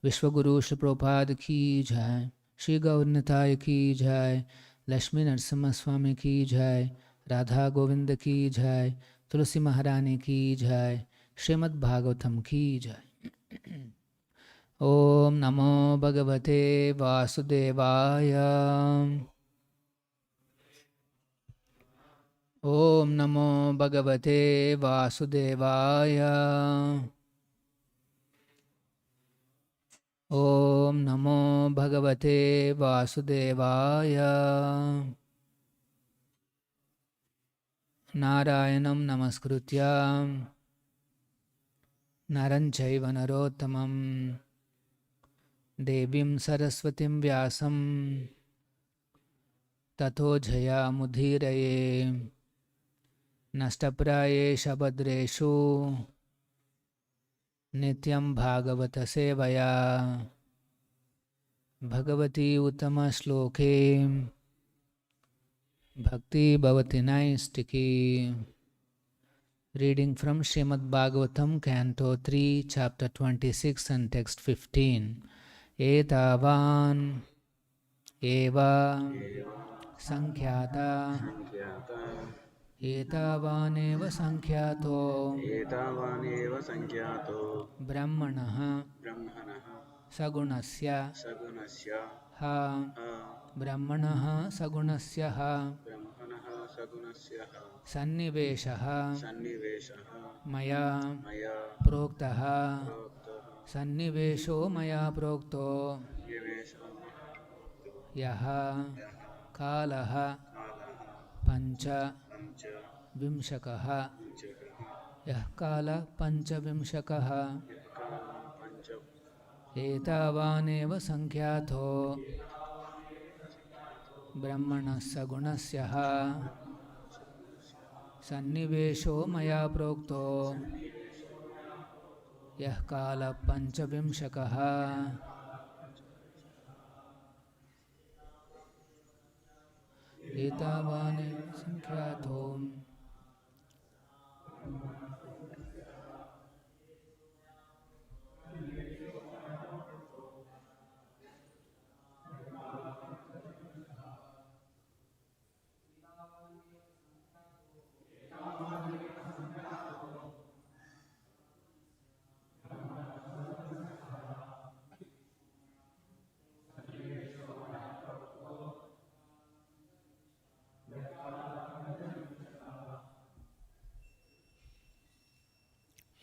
विश्वगुरु श्री प्रभुपाद की जय, श्री गौरनिताय की जय, लक्ष्मी नरसिम्हा स्वामी की जय, राधा गोविंद की जय, तुलसी महारानी की जय, श्रीमद् भागवतम की जय। ओम नमो भगवते वासुदेवाय। ओम नमो भगवते वासुदेवाय। ओम नमो भगवते वासुदेवाय। नारायणं नमस्कृत्य नरं चैव नरोत्तमं देवीं सरस्वतीं व्यासं ततो जयामुदीरये। नष्टप्रायेषु भद्रेषु नित्यं भागवत सेवया भगवती उत्तमश्लोके भक्ति भवति नैष्टिकी। Reading from Srimad Bhagavatam, Canto 3, Chapter 26 and Text 15. Etavan eva sankhyata etavaneva sankyato brahmanah sagunasya ha brahmanah sagunasya ha sanniveshah maya proktah sannivesho maya prokto yaha kalah pancha vimshakah yah kala pancha vimshakah etavaneva sankhyato brahmanah sagunasya sannivesho maya prokto yah kala pancha vimshakah etavane sankhyato.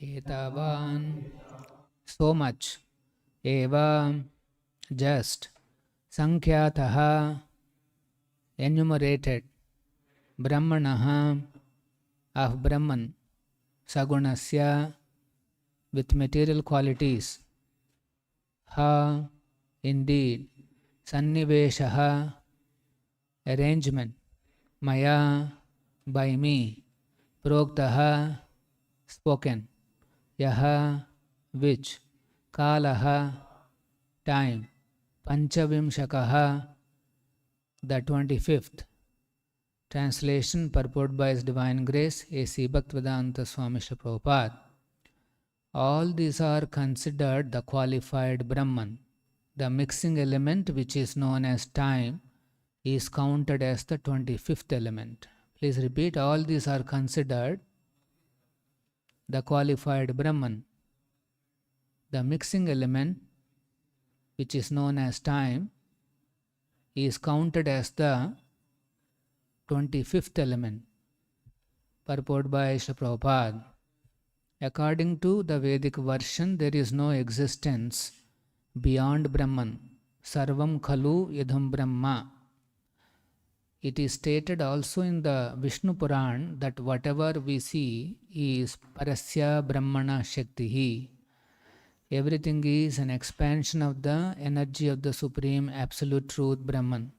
Etavan, so much, eva, just, sankhyatāha, enumerated, brahmanah, of Brahman, sagunasya, with material qualities, ha, indeed, sanniveshaha, arrangement, maya, by me, proktaha, spoken, yaha, which, kalaha, time, panchavimshakaha, the 25th. Translation, purport by His Divine Grace, A.C. Bhaktivedanta Swami Srila Prabhupada. All these are considered the qualified Brahman. The mixing element, which is known as time, is counted as the 25th element. Please repeat, all these are considered the qualified Brahman. The mixing element, which is known as time, is counted as the 25th element. Purport by Srila Prabhupada. According to the Vedic version, there is no existence beyond Brahman. Sarvam khalu yadham Brahma. It is stated also in the Vishnu Puran that whatever we see is Parasya Brahmana Shaktihi. Everything is an expansion of the energy of the Supreme Absolute Truth Brahman.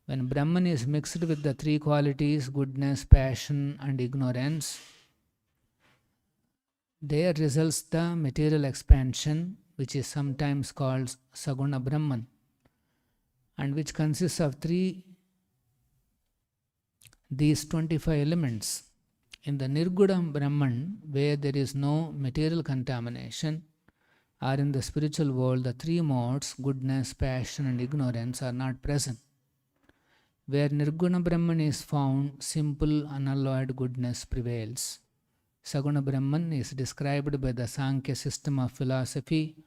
When Brahman is mixed with the three qualities, goodness, passion and ignorance, there results the material expansion, which is sometimes called Saguna Brahman, and which consists of these 25 elements. In the Nirguna Brahman, where there is no material contamination, or in the spiritual world, the three modes, goodness, passion, and ignorance, are not present. Where Nirguna Brahman is found, simple, unalloyed goodness prevails. Saguna Brahman is described by the Sankhya system of philosophy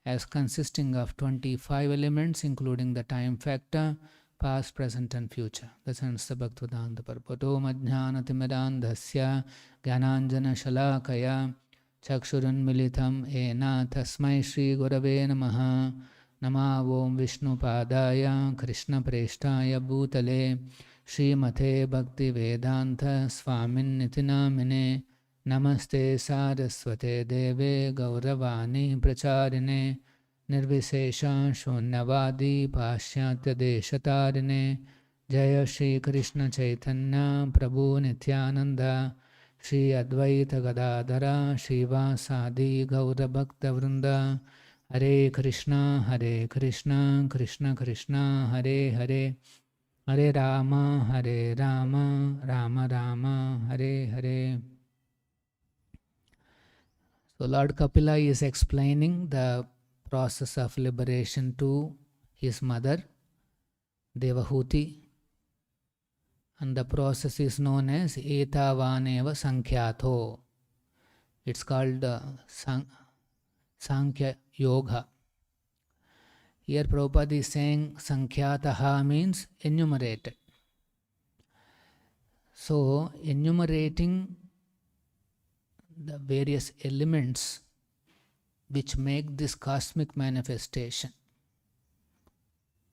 as consisting of 25 elements, including the time factor, past, present, and future. That's the Bhaktivedanta Purport. Madhyanatimirandhasya Gyananjana Shalakaya Chakshurunmilitam Ena Tasmai Shri Gurave Namaha Nama Om Vishnu Padaya Krishna Preshtaya Bhutale Srimate Bhakti Vedanta Swamin Nitinamine Namaste Saraswate Deve Gauravani Pracharine Nirvisesha Shunyavadi Pashyatya Deshatarine Jaya Sri Krishna Chaitanya Prabhu Nityananda Shri Advaita Gadadhara Srivasadi Gaura Bhakta Vrinda Hare Krishna Krishna Krishna Hare Hare Hare Rama Rama Rama Hare Hare. So Lord Kapila is explaining the process of liberation to his mother, Devahuti, and the process is known as Etavaneva Sankhyato. It's called Sankhya Yoga. Here Prabhupada is saying Sankhyataha means enumerated. So enumerating the various elements which make this cosmic manifestation,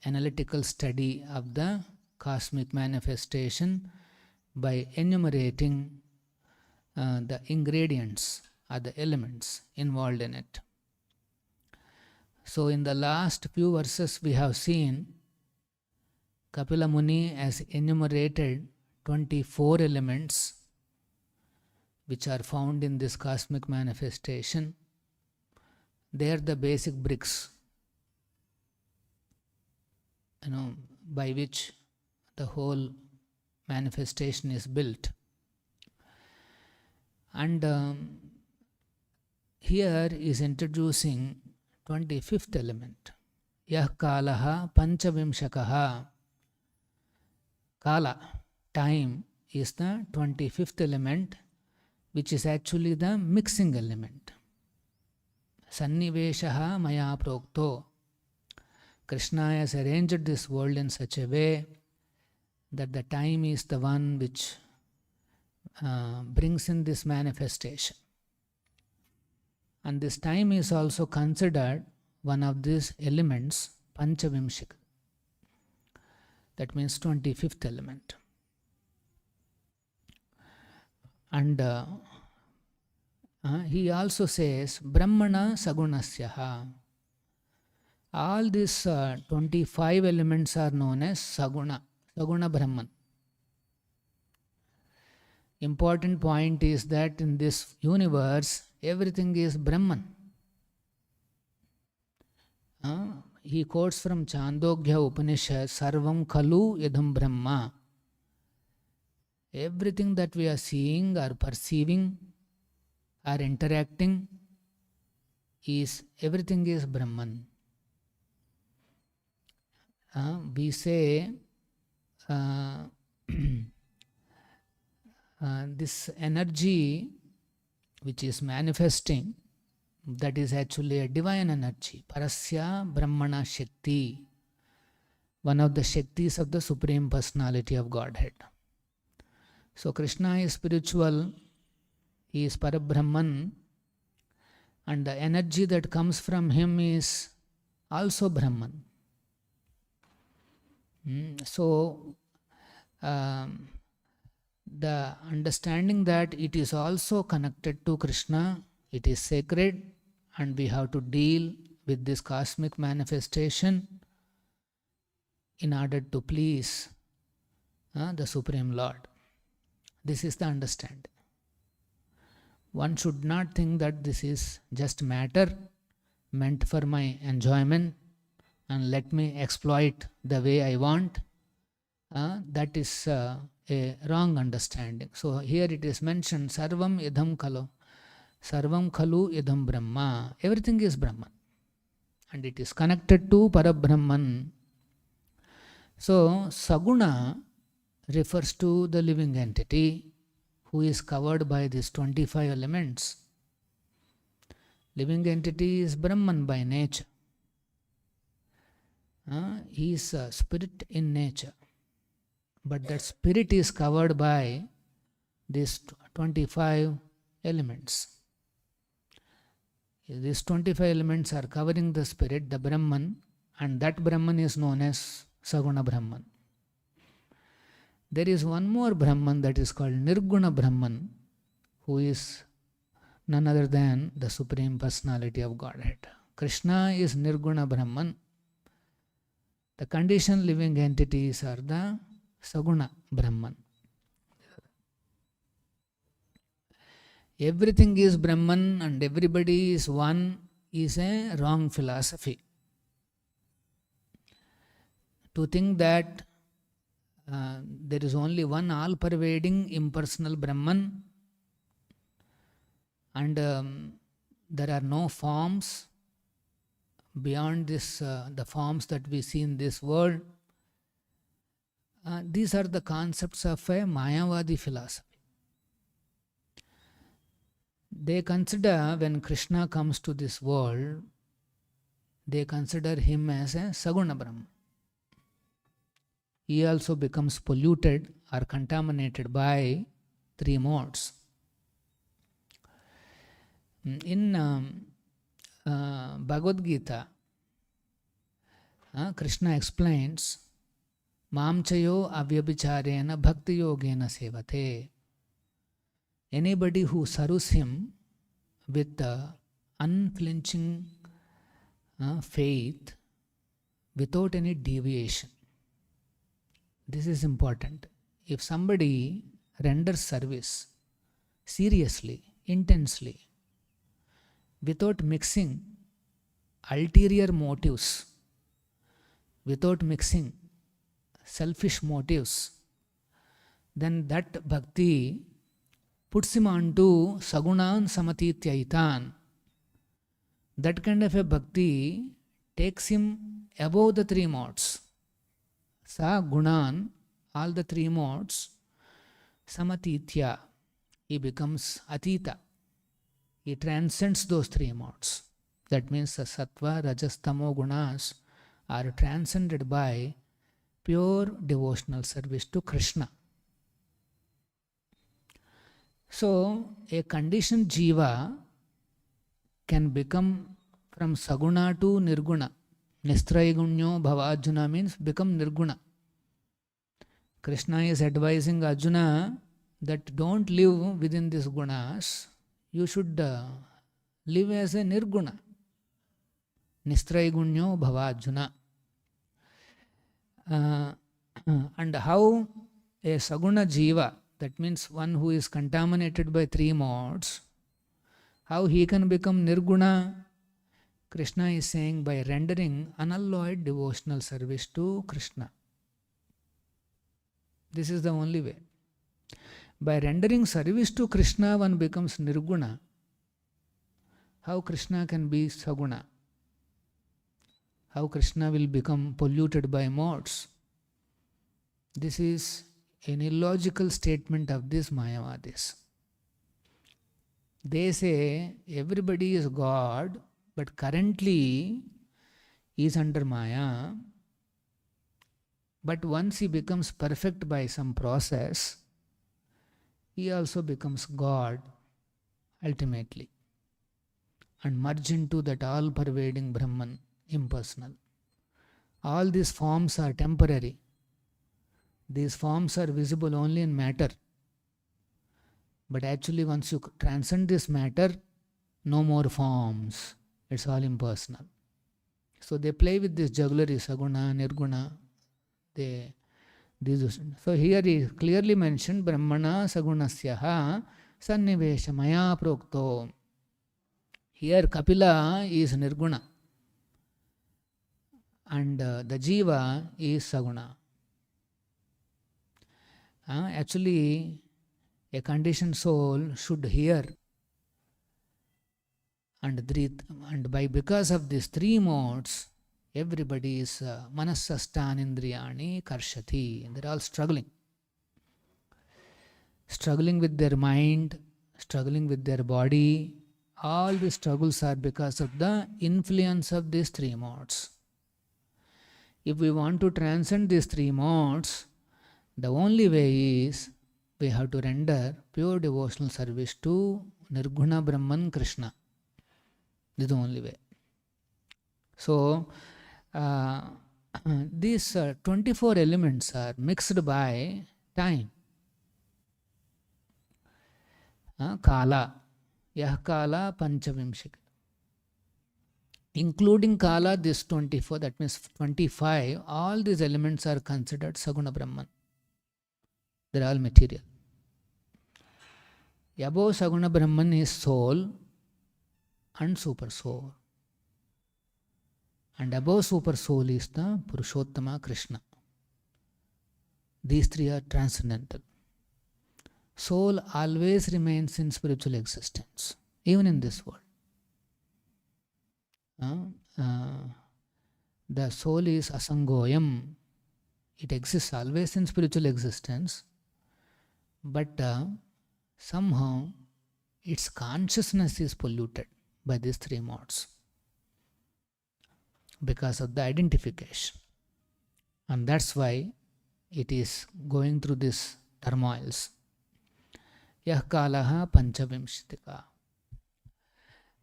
analytical study of the cosmic manifestation by enumerating the ingredients or the elements involved in it. So in the last few verses we have seen Kapila Muni has enumerated 24 elements which are found in this cosmic manifestation. They are the basic bricks, by which the whole manifestation is built. And here is introducing 25th element. Yah kalaha panchavimshakaha. Kala, time, is the 25th element, which is actually the mixing element. Sanniveshaha maya prokto. Krishna has arranged this world in such a way that the time is the one which brings in this manifestation. And this time is also considered one of these elements, Panchavimshik. That means 25th element. And he also says, Brahmana Sagunasyaha. All these 25 elements are known as Saguna, Saguna Brahman. Important point is that in this universe, everything is Brahman. He quotes from Chandogya Upanishad, Sarvam Khalu Yadam Brahma. Everything that we are seeing or perceiving or interacting everything is Brahman. We say this energy which is manifesting, that is actually a divine energy. Parasya Brahmana Shakti, one of the Shaktis of the Supreme Personality of Godhead. So Krishna is spiritual, he is Parabrahman, and the energy that comes from him is also Brahman. So the understanding that it is also connected to Krishna, it is sacred, and we have to deal with this cosmic manifestation in order to please the Supreme Lord. This is the understanding. One should not think that this is just matter meant for my enjoyment and let me exploit the way I want. That is a wrong understanding. So here it is mentioned, Sarvam Idham Kalo. Sarvam khalu idam Brahma. Everything is Brahman. And it is connected to Parabrahman. So, saguna refers to the living entity who is covered by these 25 elements. Living entity is Brahman by nature. He is a spirit in nature. But that spirit is covered by these 25 elements. These 25 elements are covering the spirit, the Brahman, and that Brahman is known as Saguna Brahman. There is one more Brahman that is called Nirguna Brahman, who is none other than the Supreme Personality of Godhead. Krishna is Nirguna Brahman. The conditioned living entities are the Saguna Brahman. Everything is Brahman and everybody is one is a wrong philosophy. To think that there is only one all-pervading impersonal Brahman and there are no forms beyond this, the forms that we see in this world. These are the concepts of a Mayavadi philosophy. They consider when Krishna comes to this world, they consider him as a Saguna Brahman. He also becomes polluted or contaminated by three modes. In Bhagavad Gita, Krishna explains, Mamchayo avyabhicharena bhakti yogena sevate. Anybody who serves him with unflinching faith without any deviation. This is important. If somebody renders service seriously, intensely, without mixing ulterior motives, without mixing selfish motives, then that bhakti puts him onto sagunan samatityaitan. That kind of a bhakti takes him above the three modes. Sa gunan, all the three modes, samatitya, he becomes atita. He transcends those three modes. That means the sattva, rajas, tamo gunas are transcended by pure devotional service to Krishna. So, a conditioned jiva can become from saguna to nirguna. Nistrayigunyo bhava means become nirguna. Krishna is advising Arjuna that don't live within these gunas. You should live as a nirguna. Nistrayigunyo bhava and how a saguna jiva, that means one who is contaminated by three modes, how he can become nirguna? Krishna is saying by rendering unalloyed devotional service to Krishna. This is the only way. By rendering service to Krishna, one becomes nirguna. How Krishna can be saguna? How Krishna will become polluted by modes? This is an illogical statement of these Mayavadis. They say everybody is God, but currently he is under Maya. But once he becomes perfect by some process, he also becomes God ultimately and merge into that all-pervading Brahman, impersonal. All these forms are temporary. These forms are visible only in matter. But actually once you transcend this matter, no more forms. It's all impersonal. So they play with this jugglery, saguna, nirguna. So here is clearly mentioned, Brahmana sagunasyaha sannivesha maya prokto. Here Kapila is nirguna and the jiva is saguna. Actually, a conditioned soul should hear And because of these three modes, everybody is manasastan indriyani karshati. They're all struggling with their mind, struggling with their body. All the struggles are because of the influence of these three modes. If we want to transcend these three modes, the only way is we have to render pure devotional service to Nirguna Brahman Krishna. This is the only way. So, these 24 elements are mixed by time. Kala. Yah Kala Panchavimshik. Including Kala, this 24, that means 25, all these elements are considered Saguna Brahman. They're all material. Above Saguna Brahman is soul and super soul. And above super soul is the Purushottama Krishna. These three are transcendental. Soul always remains in spiritual existence, even in this world. The soul is asangoyam. It exists always in spiritual existence, but somehow its consciousness is polluted by these three modes because of the identification. And that's why it is going through these turmoils. Yah Kalaha Panchavimshitika.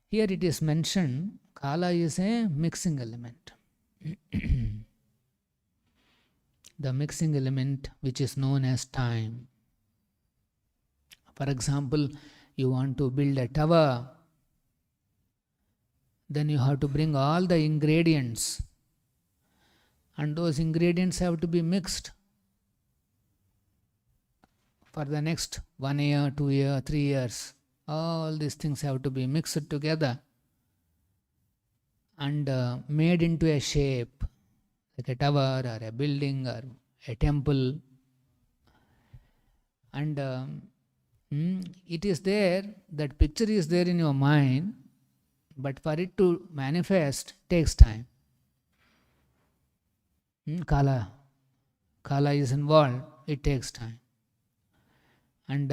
Here it is mentioned, Kala is a mixing element. The mixing element which is known as time. For example, you want to build a tower, then you have to bring all the ingredients, and those ingredients have to be mixed for the next 1 year, 2 years, 3 years. All these things have to be mixed together and made into a shape, like a tower or a building or a temple. And it is there, that picture is there in your mind, but for it to manifest takes time. Kala is involved, it takes time. And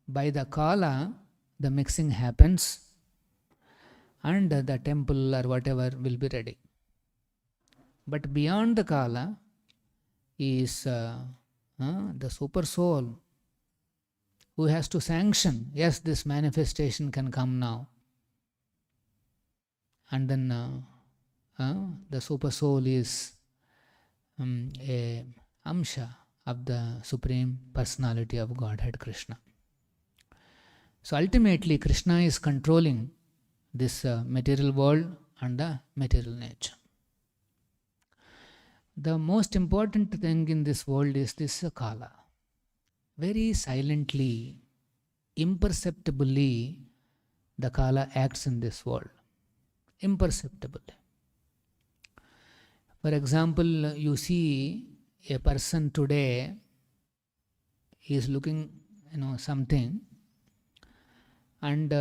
by the Kala, the mixing happens and the temple or whatever will be ready. But beyond the Kala is the super soul who has to sanction, yes, this manifestation can come now. And then the super soul is a amsha of the Supreme Personality of Godhead Krishna. So ultimately Krishna is controlling this material world and the material nature. The most important thing in this world is this Kala. Very silently, imperceptibly, the Kala acts in this world. Imperceptibly. For example, you see a person today, he is looking, something, and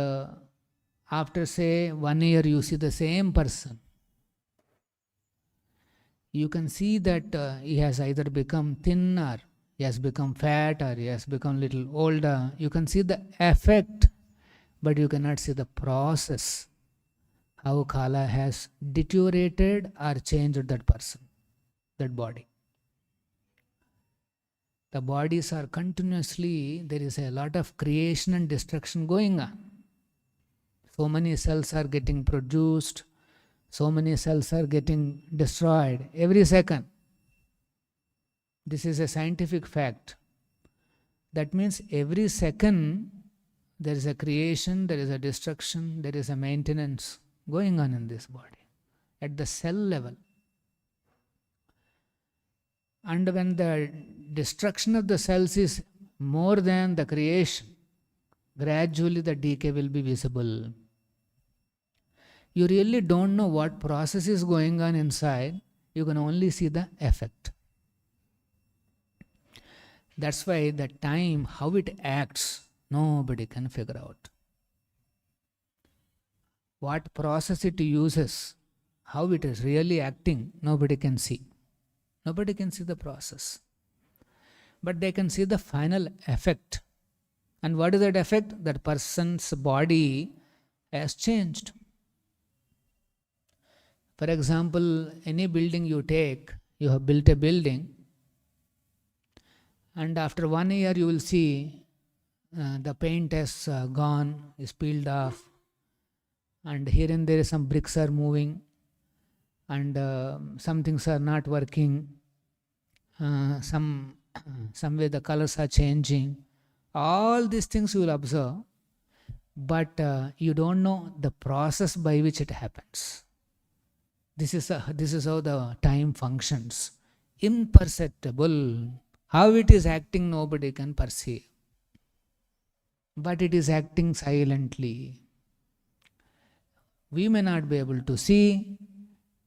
after say 1 year you see the same person. You can see that he has either become thin or he has become fat or he has become little older. You can see the effect, but you cannot see the process, how Kala has deteriorated or changed that person, that body. The bodies are continuously, there is a lot of creation and destruction going on. So many cells are getting produced, so many cells are getting destroyed every second. This is a scientific fact. That means every second there is a creation, there is a destruction, there is a maintenance going on in this body at the cell level. And when the destruction of the cells is more than the creation, gradually the decay will be visible. You really don't know what process is going on inside, you can only see the effect. That's why the time, how it acts, nobody can figure out. what process it uses, how it is really acting, nobody can see. Nobody can see the process. But they can see the final effect. And what is that effect? That person's body has changed. For example, any building you take, you have built a building, and after 1 year you will see the paint has gone, is peeled off, and here and there some bricks are moving, and some things are not working, some way the colors are changing. All these things you will observe, but you don't know the process by which it happens. This is how the time functions. Imperceptible. How it is acting, nobody can perceive. But it is acting silently. We may not be able to see,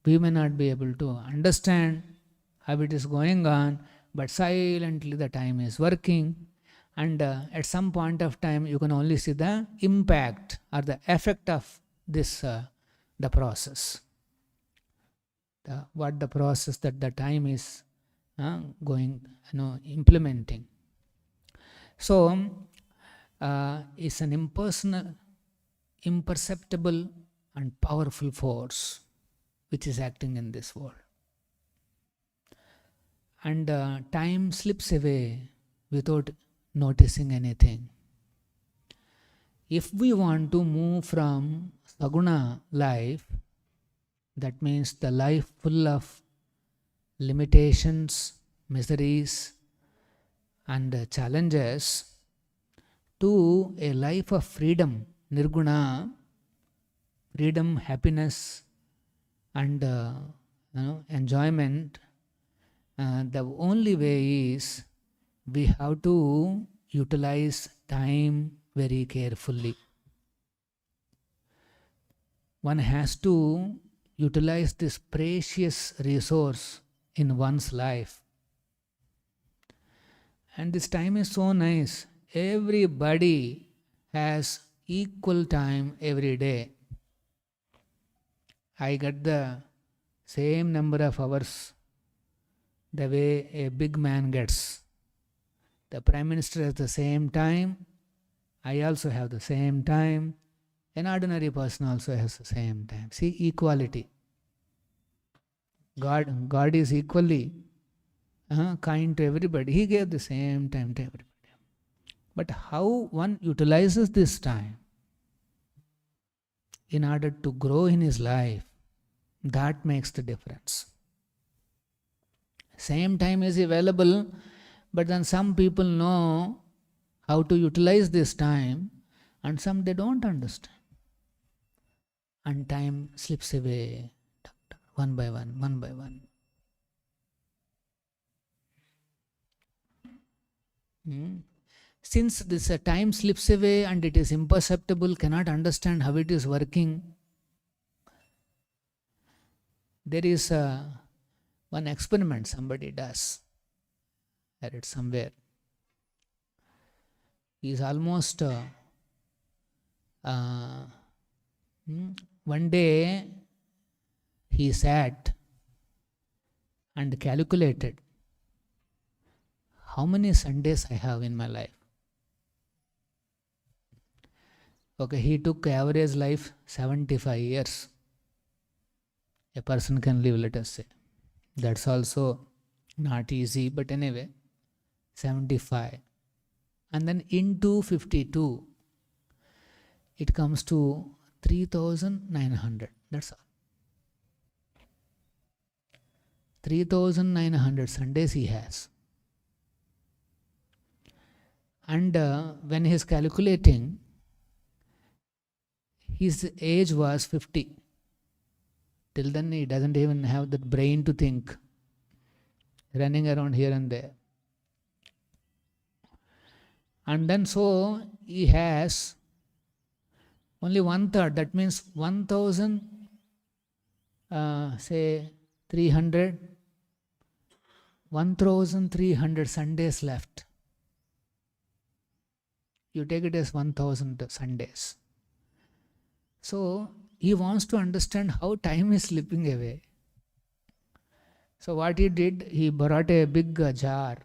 we may not be able to understand how it is going on, but silently the time is working. And at some point of time, you can only see the impact or the effect of this, the process. What the process that the time is going, implementing. So, it's an impersonal, imperceptible and powerful force which is acting in this world. And time slips away without noticing anything. If we want to move from saguna life, that means the life full of limitations, miseries, and challenges, to a life of freedom, nirguna, freedom, happiness, and enjoyment, the only way is we have to utilize time very carefully. One has to utilize this precious resource in one's life. And this time is so nice. Everybody has equal time every day. I get the same number of hours the way a big man gets. The Prime Minister has the same time. I also have the same time. An ordinary person also has the same time. See, equality. God is equally kind to everybody. He gave the same time to everybody. But how one utilizes this time in order to grow in his life, that makes the difference. Same time is available, but then some people know how to utilize this time, and some they don't understand. And time slips away, one by one, one by one. Since this time slips away and it is imperceptible, cannot understand how it is working, there is one experiment somebody does. I read somewhere. He is almost one day he sat and calculated how many Sundays I have in my life. Okay, he took average life 75 years. A person can live, let us say. That's also not easy, but anyway, 75. And then into 52, it comes to 3,900. That's all. 3,900 Sundays he has. And when he is calculating, his age was 50. Till then he doesn't even have that brain to think, running around here and there. And then so he has only 1/3, that means 1,300 Sundays left. You take it as 1,000 Sundays. So he wants to understand how time is slipping away. So what he did, he brought a big jar,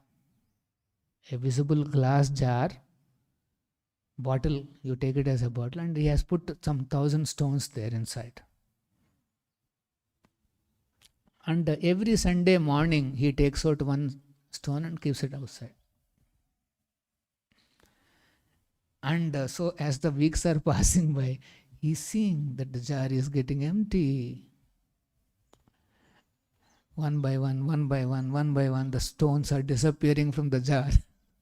a visible glass jar, bottle, you take it as a bottle, and he has put some 1,000 stones there inside. And every Sunday morning, he takes out one stone and keeps it outside. And so as the weeks are passing by, he's seeing that the jar is getting empty. One by one, one by one, one by one, the stones are disappearing from the jar.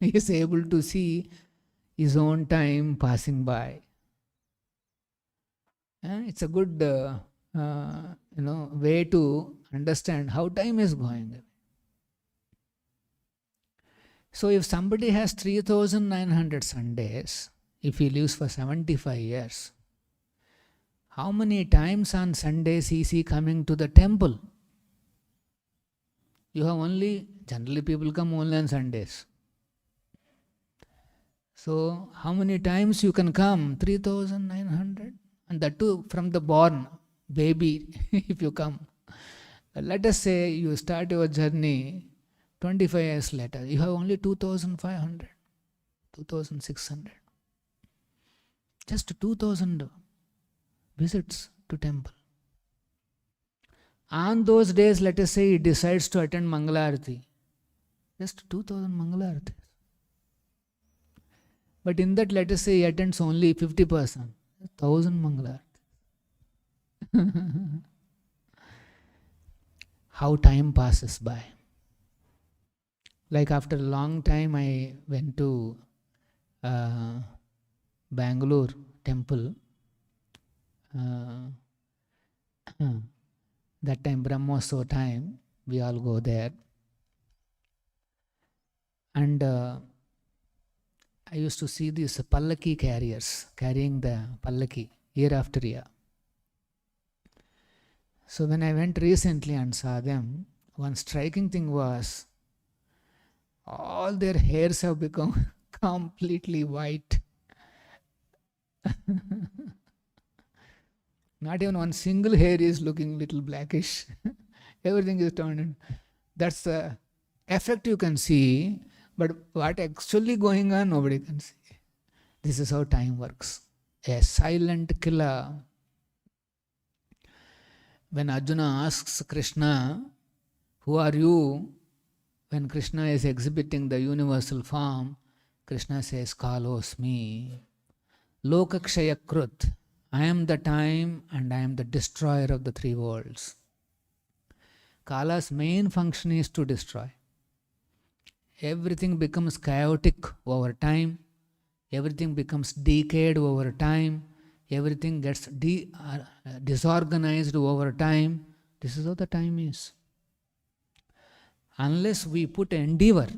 He is able to see his own time passing by. It's a good way to understand how time is going. So if somebody has 3,900 Sundays, if he lives for 75 years, how many times on Sundays is he coming to the temple? You have only, generally people come only on Sundays. So how many times you can come? 3,900. And that too from the born baby, if you come. Let us say you start your journey 25 years later. You have only 2,500, 2,600. Just 2,000 visits to temple. On those days, let us say he decides to attend Mangalarati. Just 2,000 Mangalaaratis. But in that, let us say he attends only 50%. 1,000 Mangalaaratis. How time passes by. Like after a long time, I went to Bangalore temple. That time Brahmotsav time, we all go there. And I used to see these pallaki carriers carrying the pallaki year after year. So when I went recently and saw them, one striking thing was all their hairs have become completely white. Not even one single hair is looking little blackish. Everything is turned. That's the effect you can see, but what actually going on, nobody can see. This is how time works. A silent killer. When Arjuna asks Krishna, who are you? When Krishna is exhibiting the universal form, Krishna says, Kalosmi. Lokakshaya krut. I am the time and I am the destroyer of the three worlds. Kala's main function is to destroy. Everything becomes chaotic over time. Everything becomes decayed over time. Everything gets disorganized over time. This is how the time is. Unless we put endeavor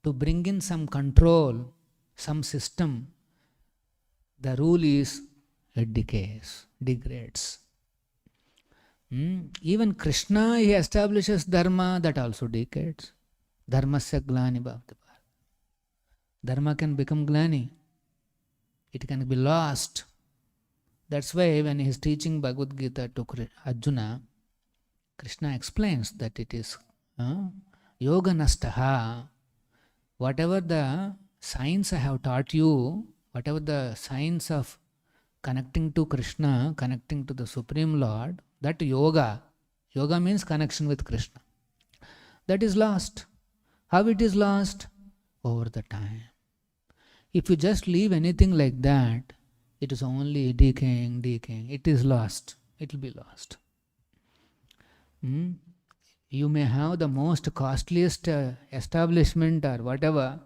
to bring in some control, some system, the rule is it decays, degrades. Even Krishna, he establishes dharma, that also decays. Dharmasya glani bhavati. Dharma can become glani. It can be lost. That's why when he is teaching Bhagavad Gita to Arjuna, Krishna explains that it is yoga nastaha. Whatever the science I have taught you, whatever the science of connecting to Krishna, connecting to the Supreme Lord, that yoga means connection with Krishna, that is lost. How it is lost? Over the time. If you just leave anything like that, it is only decaying. It is lost. It will be lost. You may have the most costliest establishment or whatever,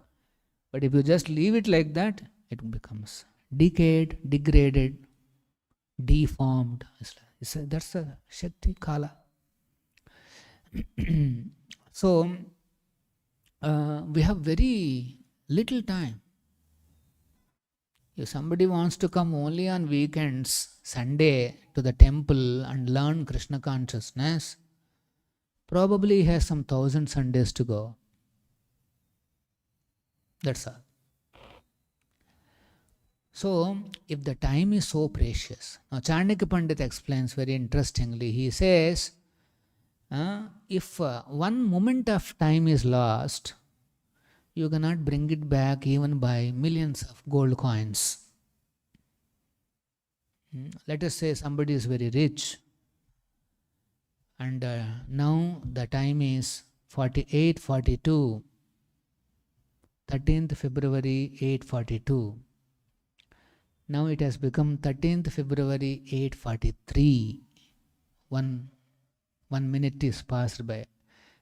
but if you just leave it like that, it becomes decayed, degraded, deformed. That's the Shakti Kala. So, we have very little time. If somebody wants to come only on weekends, Sunday, to the temple and learn Krishna consciousness, probably he has some 1,000 Sundays to go. That's all. So, if the time is so precious, now Chanakya Pandit explains very interestingly. He says, if one moment of time is lost, you cannot bring it back even by millions of gold coins. Let us say somebody is very rich, and now the time is 48:42, 13th February 8:42. Now it has become 13th February 8:43. One minute is passed by.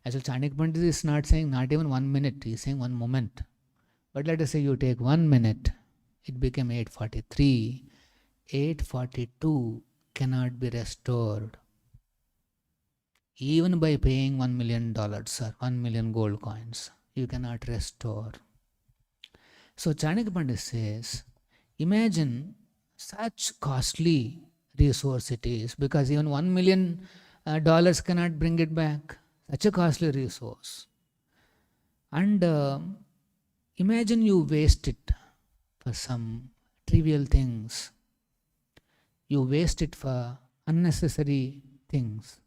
Actually, Chanakya Pandit is not saying not even 1 minute, he is saying 1 moment. But let us say you take 1 minute, it became 8:43. 8:42 cannot be restored. Even by paying $1 million or 1 million gold coins, you cannot restore. So Chanakya Pandit says, imagine such costly resource it is, because even $1 million cannot bring it back. Such a costly resource. And imagine you waste it for some trivial things. You waste it for unnecessary things.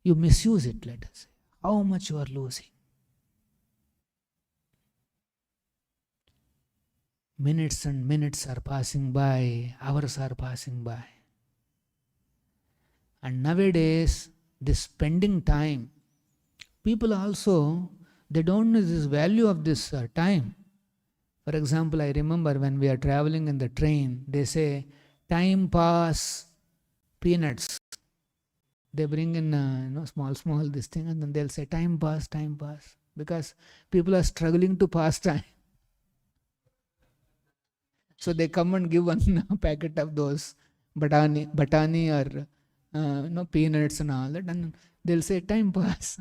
You misuse it, let us say. How much you are losing? Minutes and minutes are passing by, hours are passing by. And nowadays, this spending time, people also, they don't know this value of this time. For example, I remember when we are traveling in the train, they say, time pass, peanuts. They bring in small this thing, and then they'll say, time pass, because people are struggling to pass time. So they come and give one packet of those batani or peanuts and all that, and they'll say time pass.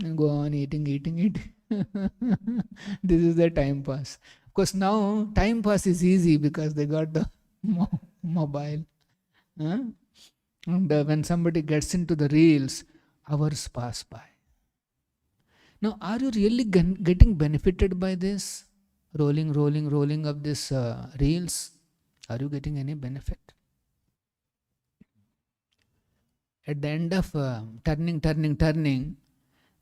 And go on eating. This is the time pass. Of course, now time pass is easy because they got the mobile. And when somebody gets into the reels, hours pass by. Now, are you really getting benefited by this? Rolling of this reels? Are you getting any benefit? At the end of turning,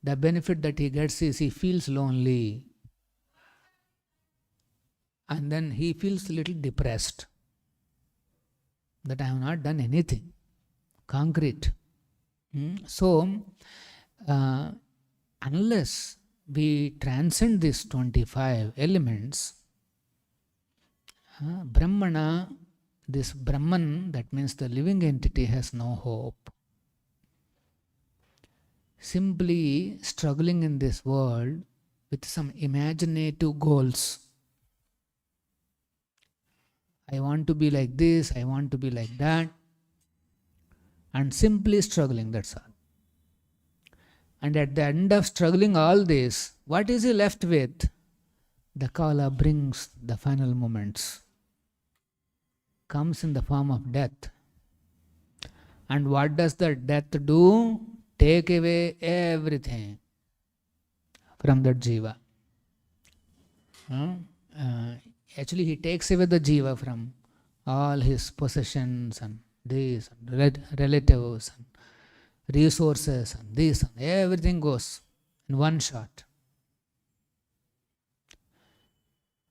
the benefit that he gets is he feels lonely. And then he feels a little depressed that I have not done anything concrete. So, unless we transcend these 25 elements, Brahmana, this Brahman, that means the living entity, has no hope. Simply struggling in this world with some imaginative goals. I want to be like this, I want to be like that, and simply struggling, that's all. And at the end of struggling all this, what is he left with? The Kala brings the final moments, comes in the form of death. And what does the death do? Take away everything from that jiva. Actually, he takes away the jiva from all his possessions and this, and relatives and resources and this, and everything goes in one shot.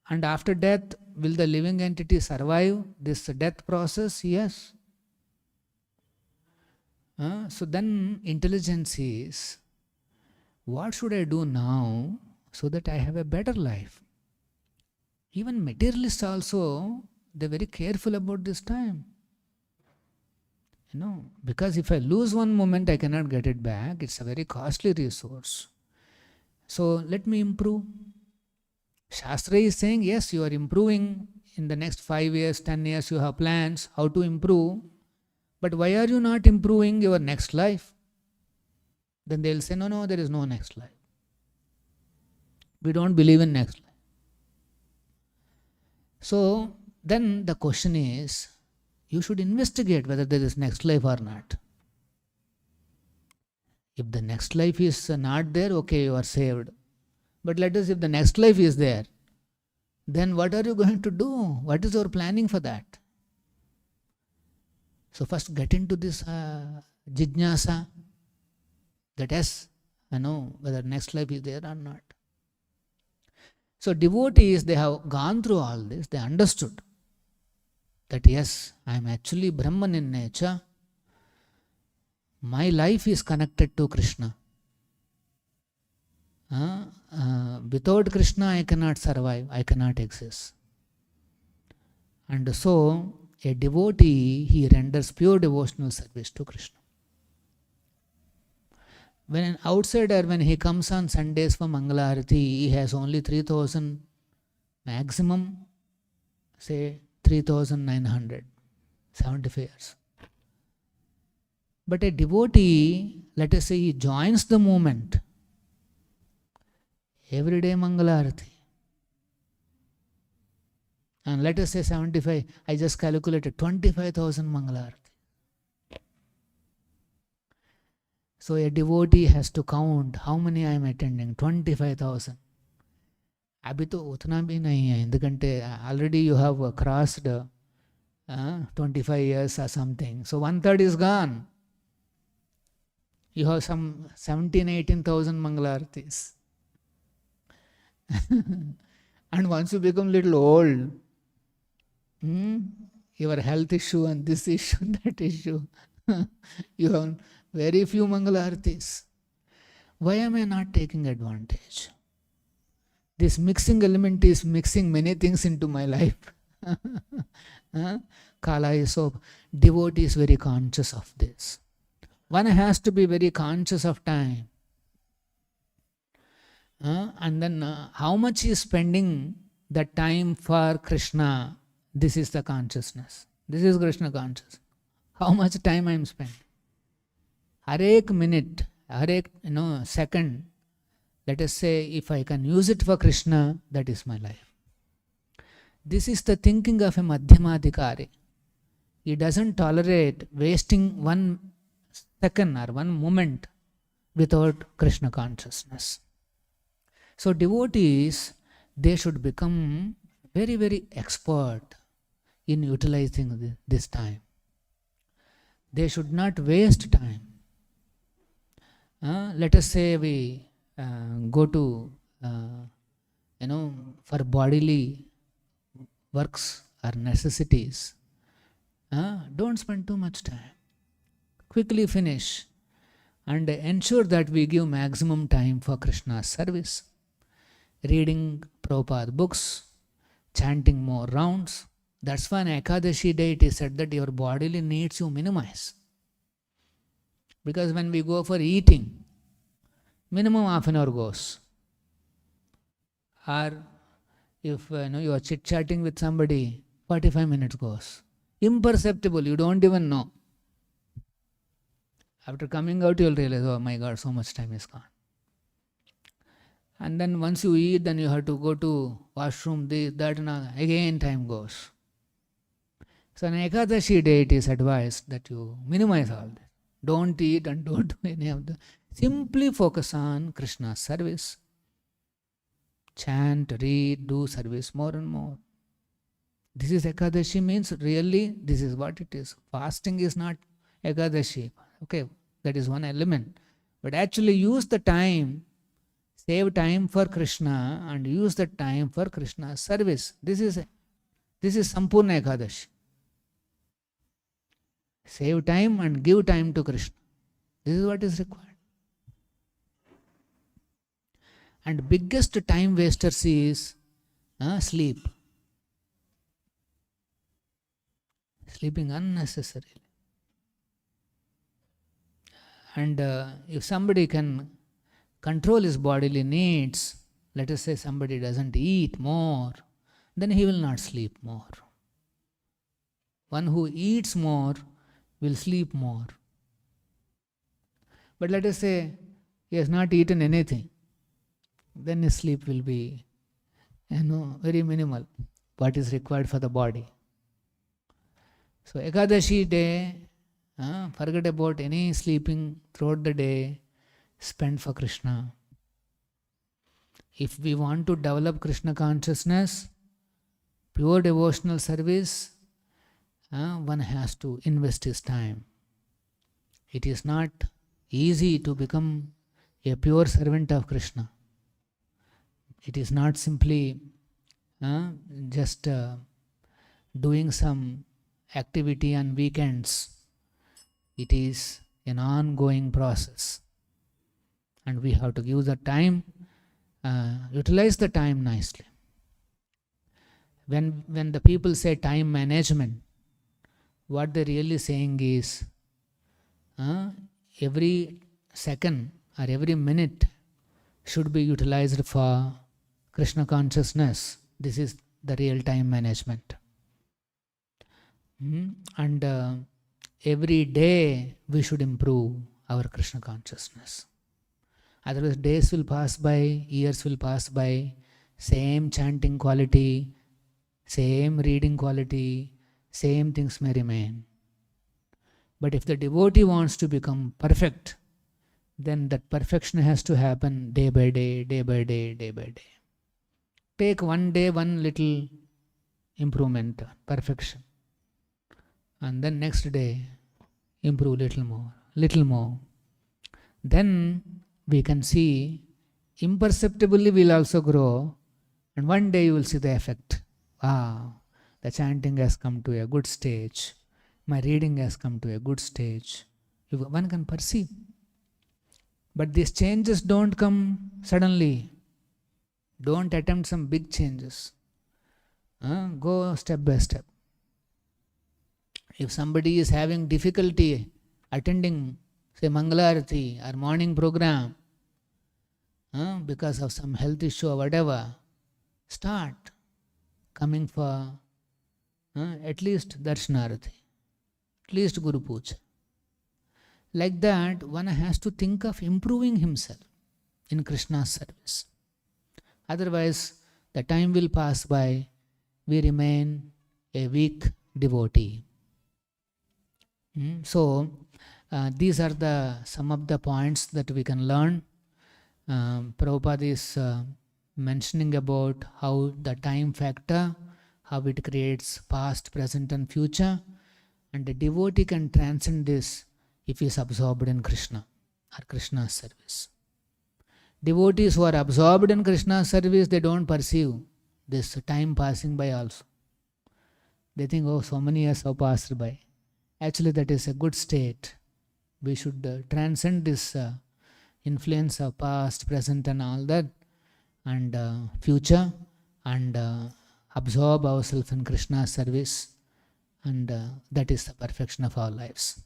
And after death, will the living entity survive this death process? Yes. So then intelligence is, what should I do now so that I have a better life? Even materialists also, they're very careful about this time. Because if I lose one moment, I cannot get it back. It's a very costly resource. So let me improve. Shastra is saying, yes, you are improving. In the next 5 years, 10 years, you have plans how to improve. But why are you not improving your next life? Then they'll say, no, there is no next life. We don't believe in next life. So then the question is, you should investigate whether there is next life or not. If the next life is not there, okay, you are saved. But let us, if the next life is there, then what are you going to do? What is your planning for that? So first get into this jijnasa, that yes, I know whether next life is there or not. So devotees, they have gone through all this, they understood that yes, I am actually Brahman in nature. My life is connected to Krishna. Without Krishna, I cannot survive, I cannot exist. And so, a devotee, he renders pure devotional service to Krishna. When an outsider, when he comes on Sundays for Mangalarati, he has only 3,000, maximum, say 3,900, 75 years. But a devotee, let us say he joins the movement, every day Mangalarati. And let us say 75, I just calculated 25,000 Mangalarati. So a devotee has to count how many I am attending, 25,000. अभी तो उतना भी नहीं है, ఎందుకంటే already you have crossed 25 years or something. So 1/3 is gone. You have some 17,000-18,000 Mangalaratis. And once you become little old, your health issue and this issue, that issue, you have very few Mangalaratis. Why am I not taking advantage? This mixing element is mixing many things into my life. Kala is so, devotee is very conscious of this. One has to be very conscious of time. And then how much he is spending the time for Krishna, this is the consciousness. This is Krishna consciousness. How much time I am spending. Harek minute, harek second, let us say if I can use it for Krishna, that is my life. This is the thinking of a Madhyamadhikari. He doesn't tolerate wasting 1 second or 1 moment without Krishna consciousness. So devotees, they should become very, very expert in utilizing this time. They should not waste time. Let us say we go to, for bodily works or necessities. Don't spend too much time. Quickly finish and ensure that we give maximum time for Krishna's service. Reading Prabhupada books, chanting more rounds. That's why on Ekadashi day it is said that your bodily needs you minimize. Because when we go for eating, minimum half an hour goes. Or if you are chit-chatting with somebody, 45 minutes goes. Imperceptible, you don't even know. After coming out, you will realize, oh my God, so much time is gone. And then once you eat, then you have to go to washroom, this, that, and all. Again time goes. So on Ekadashi day, it is advised that you minimize all this. Don't eat and don't do any of the. Simply focus on Krishna's service. Chant, read, do service more and more. This is Ekadashi means really this is what it is. Fasting is not Ekadashi. Okay, that is one element. But actually use the time, save time for Krishna and use the time for Krishna's service. This is Sampurna Ekadashi. Save time and give time to Krishna. This is what is required. And biggest time wasters is sleep. Sleeping unnecessarily. And if somebody can control his bodily needs, let us say somebody doesn't eat more, then he will not sleep more. One who eats more will sleep more. But let us say he has not eaten anything, then his sleep will be very minimal, what is required for the body. So Ekadashi day, forget about any sleeping throughout the day, spend for Krishna. If we want to develop Krishna consciousness, pure devotional service, one has to invest his time. It is not easy to become a pure servant of Krishna. It is not simply just doing some activity on weekends. It is an ongoing process. And we have to give the time, utilize the time nicely. When the people say time management, what they're really saying is every second or every minute should be utilized for Krishna consciousness. This is the real time management. And every day we should improve our Krishna consciousness. Otherwise days will pass by, years will pass by, same chanting quality, same reading quality, same things may remain. But if the devotee wants to become perfect, then that perfection has to happen day by day, day by day, day by day. Take one day, one little improvement, perfection. And then next day, improve little more, little more. Then we can see imperceptibly we'll also grow, and one day you will see the effect. Wow, the chanting has come to a good stage. My reading has come to a good stage. One can perceive. But these changes don't come suddenly. Don't attempt some big changes. Go step by step. If somebody is having difficulty attending, say, Mangalarati or morning program, because of some health issue or whatever, start coming for at least darshanarati, at least Guru Puja. Like that, one has to think of improving himself in Krishna's service. Otherwise, the time will pass by, we remain a weak devotee. So, these are some of the points that we can learn. Prabhupada is mentioning about how the time factor, how it creates past, present and future, and the devotee can transcend this if he is absorbed in Krishna or Krishna's service. Devotees who are absorbed in Krishna's service, they don't perceive this time passing by also. They think, oh, so many years have passed by. Actually, that is a good state. We should transcend this influence of past, present and all that, and future, and absorb ourselves in Krishna's service, and that is the perfection of our lives.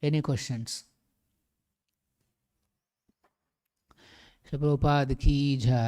Any questions? Shri Prabhupada ki jai.